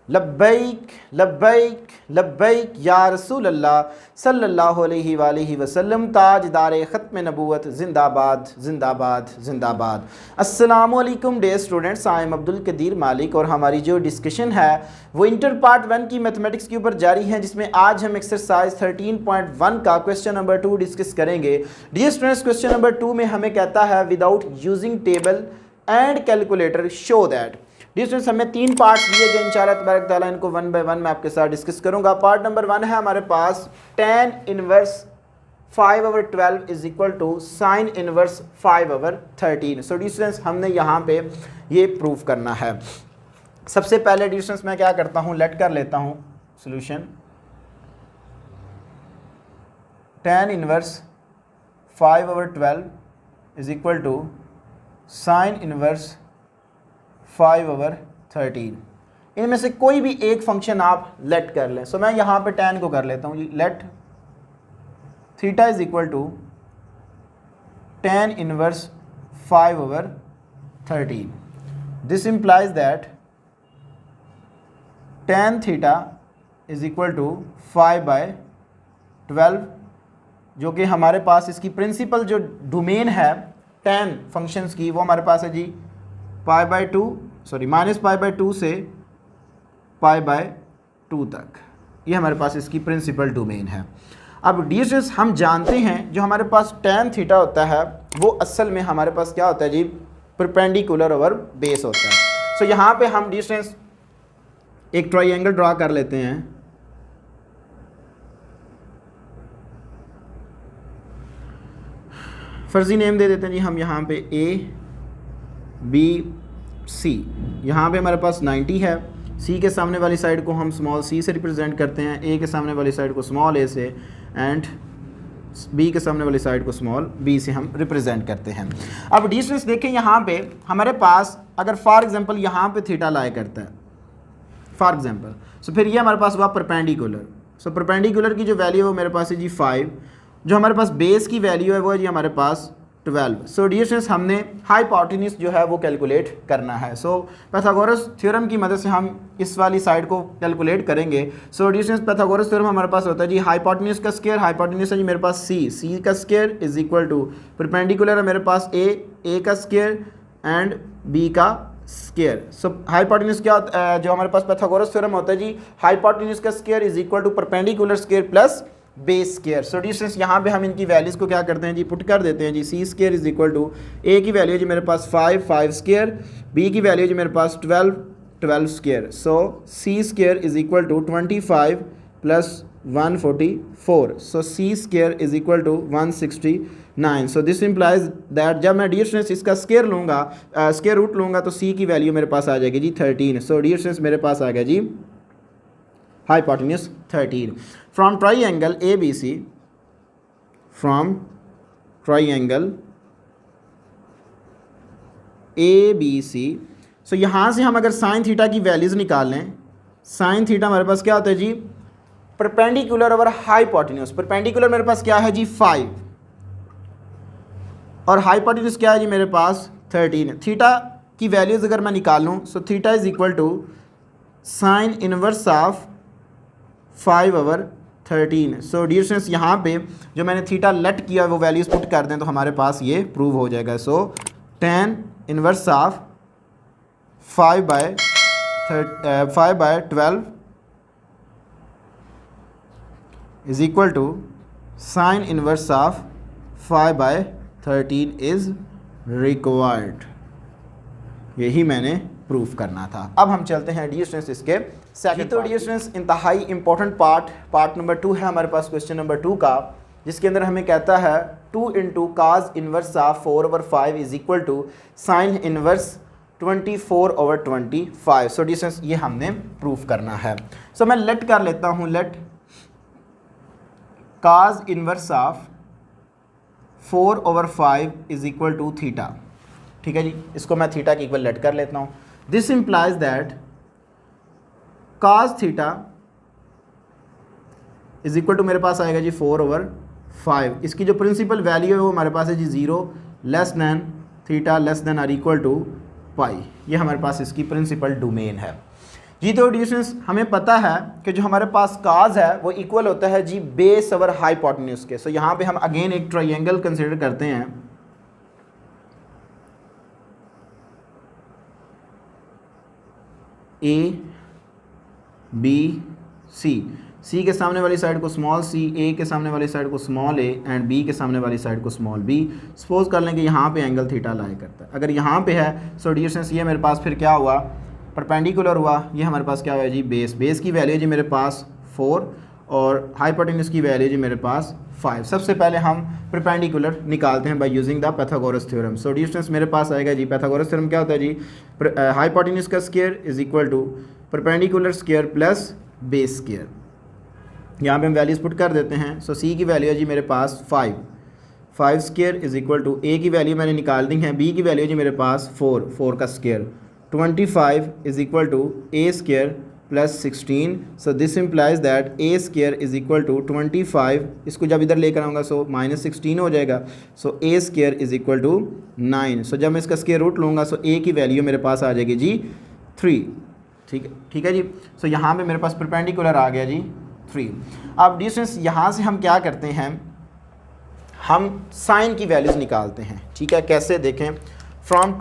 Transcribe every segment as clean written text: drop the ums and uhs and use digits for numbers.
लब्बैक लब्बैक लब्बैक या रसूल अल्लाह सल्लल्लाहु अलैहि वालैहि वसल्लम, ताजदार ख़त्म नबूवत, जिंदाबाद जिंदाबाद जिंदाबाद। अस्सलामु अलैकुम dear students, I am Abdul Kadir Malik और हमारी जो डिस्कशन है वो इंटर पार्ट 1 की मैथमेटिक्स के ऊपर जारी है, जिसमें आज हम एक्सरसाइज 13.1 का क्वेश्चन नंबर 2 डिस्कस करेंगे। डियर स्टूडेंट्स, क्वेश्चन नंबर 2 में हमें कहता है without using table and calculator show that. Distance हमें 3 पार्ट्स दिए गए, इंशाअल्लाह तबारक ताला इनको 1 बाय 1 मैं आपके साथ डिस्कस करूंगा। पार्ट नंबर 1 है हमारे पास tan inverse 5/12 is equal to sine inverse 5/13। So distance हमने यहाँ पे ये प्रूव करना है। सबसे पहले डिस्टेंस मैं क्या करता हूँ, लेट कर लेता हूँ solution. tan inverse 5/12 is equal to sine inverse 5/13। इनमें से कोई भी एक फंक्शन आप लेट कर लें। सो मैं यहाँ पे tan को कर लेता हूँ जी, let theta is equal to tan inverse 5/13। This implies that tan theta is equal to 5/12, जो कि हमारे पास इसकी प्रिंसिपल जो डोमेन है tan फंक्शंस की वो हमारे पास है जी -π/2 से π/2 तक। ये हमारे पास इसकी प्रिंसिपल डोमेन है। अब डिस्टेंस हम जानते हैं जो हमारे पास tan थीटा होता है वो असल में हमारे पास क्या होता है जी, परपेंडिकुलर ओवर बेस होता है। सो यहाँ पे हम डिस्टेंस एक ट्रायंगल ड्रा कर लेते हैं। फर्जी नेम दे देते हैं जी हम यहाँ पे ABC। यहाँ पे हमारे पास 90 है। C के सामने वाली साइड को हम स्मॉल c से रिप्रेजेंट करते हैं, A के सामने वाली साइड को स्मॉल a से, एंड B के सामने वाली साइड को स्मॉल b से हम रिप्रेजेंट करते हैं। अब डिस्टेंस देखें, यहाँ पे हमारे पास अगर फॉर एग्जांपल यहाँ पे थीटा लाया करता है फॉर एग्जांपल, सो फिर ये हमारे पास हुआ परपेंडिकुलर। सो परपेंडिकुलर की जो वैल्यू है वो मेरे पास है जी 5, जो हमारे पास बेस की वैल्यू है वो है जी हमारे पास 12। सो डिस्टेंस हमने हाइपोटेन्यूज जो है वो कैलकुलेट करना है। सो पाइथागोरस थ्योरम की मदद से हम इस वाली साइड को कैलकुलेट करेंगे। सो डिस्टेंस पाइथागोरस थ्योरम हमारे पास होता है जी हाइपोटेन्यूज का स्क्वायर, हाइपोटेन्यूज है जी मेरे पास c का square is equal to perpendicular है मेरे पास a का स्क्वायर एंड b का स्क्वायर। सो हाइपोटेन्यूज क्या होता है, जो हमारे पास पाइथागोरस थ्योरम होता है जी हाइपोटेन्यूज का square is equal to perpendicular square plus base square. So distance यहाँ पे हम इनकी वैल्यूज़ को क्या करते हैं जी, पुट कर देते हैं जी। c square is equal to a की वैल्यू जी मेरे पास 5 स्क्वायर, b की वैल्यू जी मेरे पास 12 square. So c square is equal to 25 plus 144। So c square is equal to 169। So this implies that जब मैं डिस्टेंस इसका स्क्वायर लूँगा, स्क्वायर रूट लूँगा, तो c की वैल्यू मेरे पास आ जाएगी जी 13। सो डिस्टेंस मेरे पास आ गया जी hypotenuse 13 from triangle ABC, from triangle ABC। सो यहाँ से हम अगर साइन थीटा की वैल्यूज़ निकाल लें, साइन थीटा हमारे पास क्या होता है जी, परपेंडिकुलर ओवर हाइपोटेन्यूज। परपेंडिकुलर मेरे पास क्या है जी 5 और हाइपोटेन्यूज क्या है जी मेरे पास 13। थीटा की वैल्यूज़ अगर मैं निकाल लूँ, so theta is equal to sine inverse of 5/13। So distance यहाँ पे जो मैंने थीटा लेट किया वो वैल्यूज़ पुट कर दें तो हमारे पास ये प्रूव हो जाएगा। So tan inverse of 5/12 is equal to sine inverse of 5/13 is required. यही मैंने प्रूफ करना था। अब हम चलते हैं डिस्टेंस इसके सेकंड। तो डिस्टेंस इंतहाई इंपॉर्टेंट पार्ट नंबर 2 है हमारे पास क्वेश्चन नंबर 2 का, जिसके अंदर हमें कहता है 2 into cos inverse of 4/5 is equal to sine inverse 24/25। So distance ये हमने प्रूफ करना है। सो मैं लेट कर लेता हूँ, let cos inverse of 4/5 is equal to theta. ठीक है जी, इसको मैं थीटा की इक्वल लेट कर लेता हूँ। This implies that cos theta is equal to मेरे पास आएगा जी 4/5। इसकी जो प्रिंसिपल वैल्यू है वो हमारे पास है जी 0 less than theta less than or equal to pi. ये हमारे पास इसकी प्रिंसिपल डोमेन है। जी तो डिस्टेंस हमें पता है कि जो हमारे पास काज है वो इक्वल होता है जी बेस ओवर हाइपोटेन्यूज के। सो यहाँ पे हम अगेन एक ट्रायंगल कंसिडर करते हैं। ए बी सी के सामने वाली साइड को स्मॉल सी, ए के सामने वाली साइड को स्मॉल ए एंड बी के सामने वाली साइड को स्मॉल बी। सपोज कर लें कि यहाँ पे एंगल थीटा लाई करता है। अगर यहाँ पे है सो डिस्टेंस ये मेरे पास फिर क्या हुआ, परपेंडिकुलर हुआ। ये हमारे पास क्या हुआ जी बेस की वैल्यू जी मेरे पास 4 और हाइपोटेन्यूज की वैल्यू जी मेरे पास 5। सबसे पहले हम परपेंडिकुलर निकालते हैं by using the Pythagoras theorem. So distance मेरे पास आएगा जी, पाइथागोरस थ्योरम क्या होता है जी, हाइपोटेन्यूज का square is equal to perpendicular square plus base square. यहाँ पे हम वैल्यूज पुट कर देते हैं। सो सी की वैल्यू है जी मेरे पास 5 स्क्वायर इज इक्वल टू ए की वैल्यू मैंने निकाल दी है, बी की वैल्यू जी मेरे पास 4 का square 25 is equal to a square plus 16। So this implies that a square is equal to 25, इसको जब इधर लेकर आऊँगा सो -16 हो जाएगा। सो ए स्क्वायर इज इक्वल टू 9। सो जब मैं इसका स्क्वायर रूट लूँगा सो ए की वैल्यू मेरे पास आ जाएगी जी 3। ठीक है जी। सो यहाँ पे मेरे पास परपेंडिकुलर आ गया जी 3। अब डिस्टेंस यहाँ से हम क्या करते हैं, हम साइन की वैल्यूज़ निकालते हैं। ठीक है, कैसे देखें, from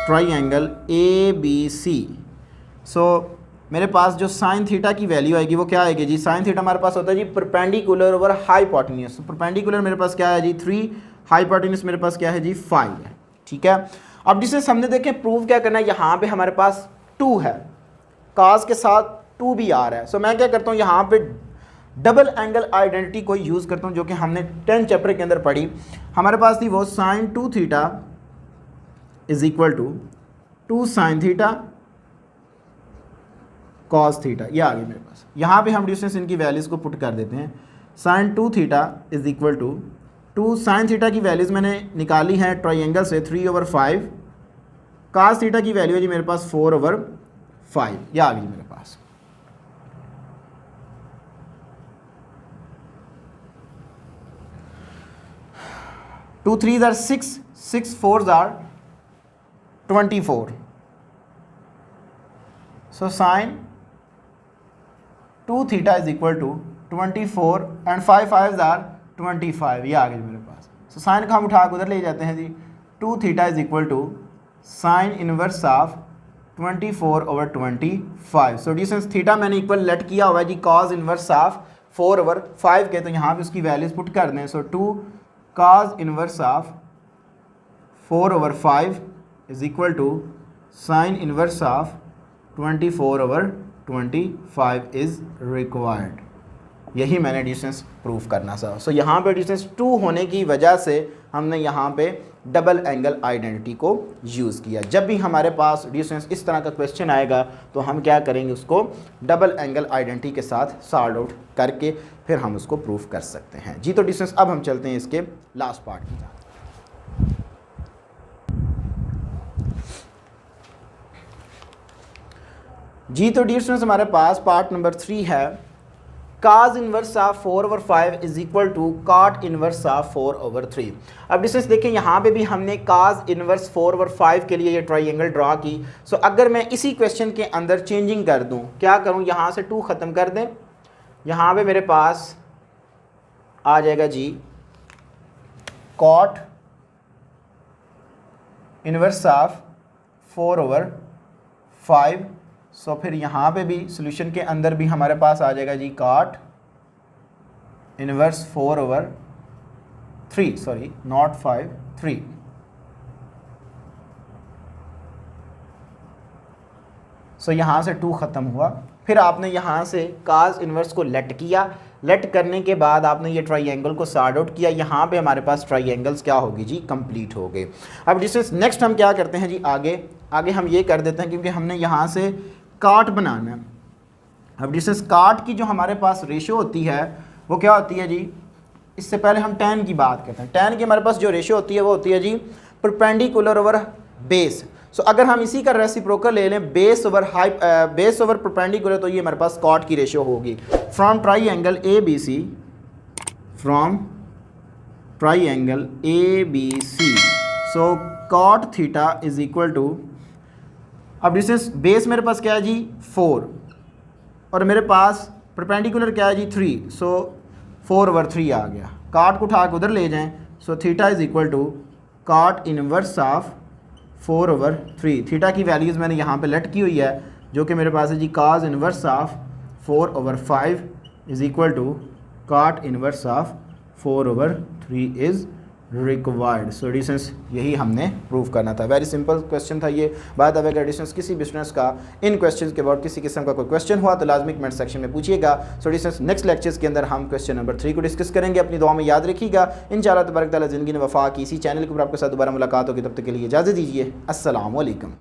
triangle A B C. So मेरे पास जो साइन थीटा की वैल्यू आएगी वो क्या आएगी जी, साइन थीटा हमारे पास होता है जी परपेंडिकुलर ओवर हाइपोटेन्यूज। परपेंडिकुलर मेरे पास क्या है जी 3, हाइपोटेन्यूज मेरे पास क्या है जी 5 है। ठीक है, अब डिस्टेंस हमने देखें प्रूव क्या करना है, यहाँ पे हमारे पास 2 है, काज के साथ 2 भी आ रहा है। सो मैं क्या करता हूँ, यहाँ पे डबल एंगल आइडेंटिटी को यूज़ करता हूँ जो कि हमने 10 चैप्टर के अंदर पढ़ी। हमारे पास थी वो sine 2 theta is equal to 2 sine theta cos theta. ये आ गई मेरे पास। यहाँ पे हम डिस्टेंस इनकी वैल्यूज़ को पुट कर देते हैं। Sine 2 theta is equal to 2 sine theta की वैल्यूज़ मैंने निकाली है ट्राइंगल से 3/5, कॉस थीटा की वैल्यू है जी मेरे पास 4/5। ये आ गई मेरे पास। 2 3s are 6, 6 4s are 24. So sin 2 theta is equal to 24 and 5 5s are 25। ये आ गई मेरे पास। So sin का हम उठा के उधर ले जाते हैं जी, 2 theta is equal to sin inverse of 24/25। So distance theta मैंने इक्वल लेट किया हुआ है जी cos इनवर्स ऑफ 4/5 के, तो यहाँ पे उसकी वैल्यूज पुट कर दें। So 2 cos inverse of 4/5 is equal to sine inverse of 24/25 is required. यही मैंने डिस्टेंस प्रूफ करना था। सो यहाँ पे डिस्टेंस 2 होने की वजह से हमने यहाँ पे डबल एंगल आइडेंटिटी को यूज़ किया। जब भी हमारे पास डिस्टेंस इस तरह का क्वेश्चन आएगा तो हम क्या करेंगे, उसको डबल एंगल आइडेंटिटी के साथ सॉल्व आउट करके फिर हम उसको प्रूफ कर सकते हैं जी। तो डिस्टेंस अब हम चलते हैं इसके लास्ट पार्ट की तरफ। जी तो डिस्टेंस हमारे पास पार्ट नंबर 3 है, cos inverse of 4/5 is equal to cot inverse of 4/3। अब डिस्टेंस देखें, यहाँ पे भी हमने cos इनवर्स 4/5 के लिए ये ट्राइंगल ड्रा की। सो अगर मैं इसी क्वेश्चन के अंदर चेंजिंग कर दूँ, क्या करूँ, यहाँ से 2 ख़त्म कर दें, यहाँ पे मेरे पास आ जाएगा जी cot इनवर्स ऑफ 4/5। सो फिर यहाँ पे भी सॉल्यूशन के अंदर भी हमारे पास आ जाएगा जी cot इनवर्स 4/3, सॉरी नॉट 5, 3। सो यहाँ से 2 ख़त्म हुआ। फिर आपने यहाँ से cos इनवर्स को लेट किया, लेट करने के बाद आपने ये ट्राइंगल को सॉर्ट आउट किया। यहाँ पे हमारे पास ट्राइंगल्स क्या होगी जी, कंप्लीट हो गए। अब डिस्टेंस नेक्स्ट हम क्या करते हैं जी, आगे हम ये कर देते हैं, क्योंकि हमने यहाँ से काट बनाना है। अब डिस्टेंस काट की जो हमारे पास रेशो होती है वो क्या होती है जी, इससे पहले हम tan की बात करते हैं। tan की हमारे पास जो रेशो होती है वो होती है जी परपेंडिकुलर ओवर बेस। सो अगर हम इसी का रेसिप्रोकल ले लें बेस ओवर परपेंडिकुलर, तो ये हमारे पास कॉट की रेशो होगी। From triangle A B C so cot theta is equal to, अब डिस्टेंस बेस मेरे पास क्या है जी 4 और मेरे पास परपेंडिकुलर क्या है जी 3, सो 4/3 आ गया। काट को उठा के उधर ले जाएं, so theta is equal to cot inverse of 4/3। Theta की वैल्यूज़ मैंने यहाँ पे लेट की हुई है जो कि मेरे पास है जी cos inverse of 4/5 is equal to cot inverse of 4/3 is required. So distance यही हमने प्रूव करना था। वेरी सिंपल क्वेश्चन था ये। बाय द वे अगर डिस्टेंस किसी भी स्टूडेंट्स का इन क्वेश्चंस के बाद किसी किस्म का कोई क्वेश्चन हुआ तो लाजमी कमेंट सेक्शन में पूछिएगा। सो डिस्टेंस नेक्स्ट लेक्चर्स के अंदर हम क्वेश्चन नंबर 3 को डिस्कस करेंगे। अपनी दुआ में याद रखिएगा। इंशाअल्लाह तबारक तआला ज़िंदगी ने वफ़ा की इसी चैनल के ऊपर आपके साथ दोबारा मुलाकात होगी। तब तक के लिए इजाज़त दीजिए। अस्सलाम वालेकुम।